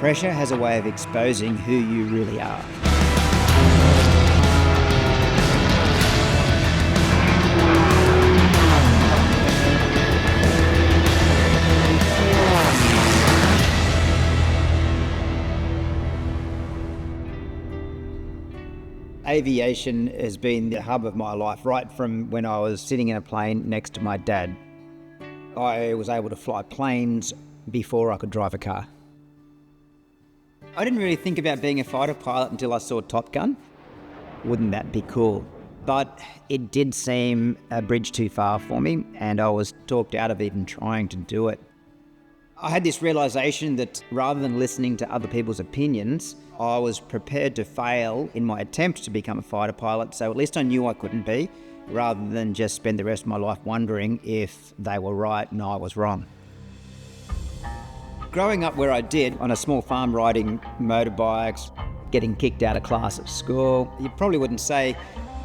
Pressure has a way of exposing who you really are. Aviation has been the hub of my life right from when I was sitting in a plane next to my dad. I was able to fly planes before I could drive a car. I didn't really think about being a fighter pilot until I saw Top Gun. Wouldn't that be cool? But it did seem a bridge too far for me, and I was talked out of even trying to do it. I had this realization that rather than listening to other people's opinions, I was prepared to fail in my attempt to become a fighter pilot, so at least I knew I couldn't be, rather than just spend the rest of my life wondering if they were right and I was wrong. Growing up where I did, on a small farm riding motorbikes, getting kicked out of class at school, you probably wouldn't say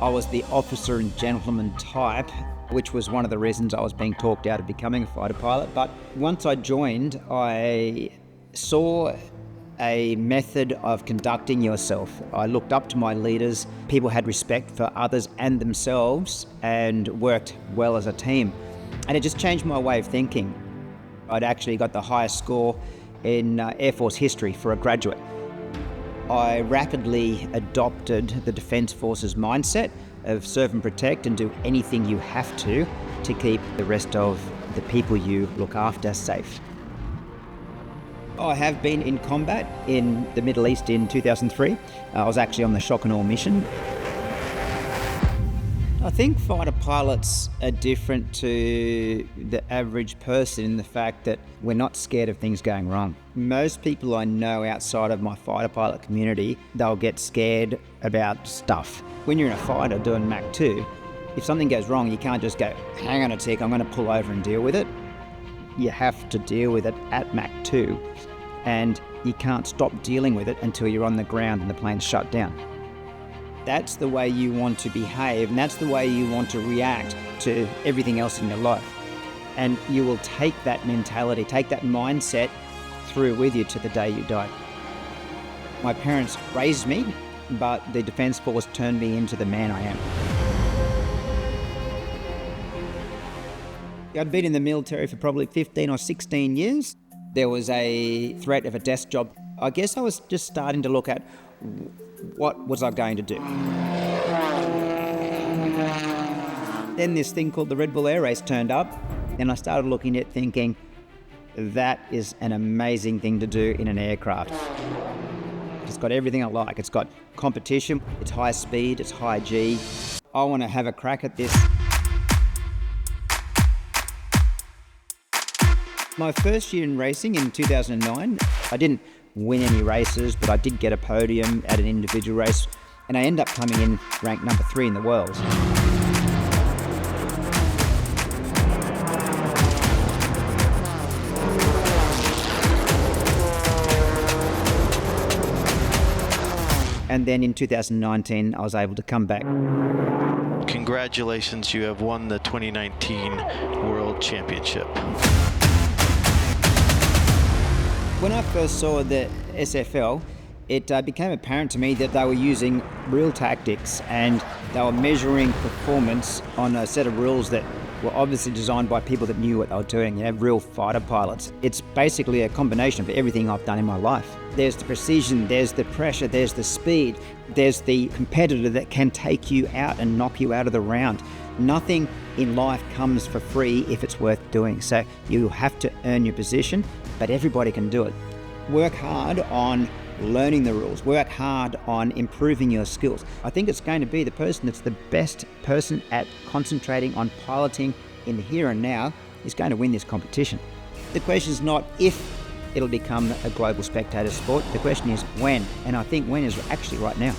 I was the officer and gentleman type, which was one of the reasons I was being talked out of becoming a fighter pilot. But once I joined, I saw a method of conducting yourself. I looked up to my leaders. People had respect for others and themselves and worked well as a team. And it just changed my way of thinking. I'd actually got the highest score in Air Force history for a graduate. I rapidly adopted the Defence Force's mindset of serve and protect and do anything you have to keep the rest of the people you look after safe. I have been in combat in the Middle East in 2003. I was actually on the shock and awe mission. I think fighter pilots are different to the average person in the fact that we're not scared of things going wrong. Most people I know outside of my fighter pilot community, they'll get scared about stuff. When you're in a fighter doing Mach 2, if something goes wrong, you can't just go, hang on a tick, I'm going to pull over and deal with it. You have to deal with it at Mach 2, and you can't stop dealing with it until you're on the ground and the plane's shut down. That's the way you want to behave, and that's the way you want to react to everything else in your life. And you will take that mentality, take that mindset through with you to the day you die. My parents raised me, but the Defence Force turned me into the man I am. I'd been in the military for probably 15 or 16 years. There was a threat of a desk job. I guess I was just starting to look at what was I going to do. Then this thing called the Red Bull Air Race turned up, and I started looking at it thinking, that is an amazing thing to do in an aircraft. It's got everything I like. It's got competition, it's high speed, it's high G. I want to have a crack at this. My first year in racing in 2009, I didn't win any races, but I did get a podium at an individual race, and I ended up coming in ranked number 3 in the world. And then in 2019, I was able to come back. Congratulations, you have won the 2019 World Championship. When I first saw the SFL, it became apparent to me that they were using real tactics and they were measuring performance on a set of rules that were obviously designed by people that knew what they were doing, real fighter pilots. It's basically a combination of everything I've done in my life. There's the precision, there's the pressure, there's the speed, there's the competitor that can take you out and knock you out of the round. Nothing in life comes for free if it's worth doing. So you have to earn your position, but everybody can do it. Work hard on learning the rules. Work hard on improving your skills. I think it's going to be the person that's the best person at concentrating on piloting in the here and now is going to win this competition. The question is not if it'll become a global spectator sport. The question is when. And I think when is actually right now.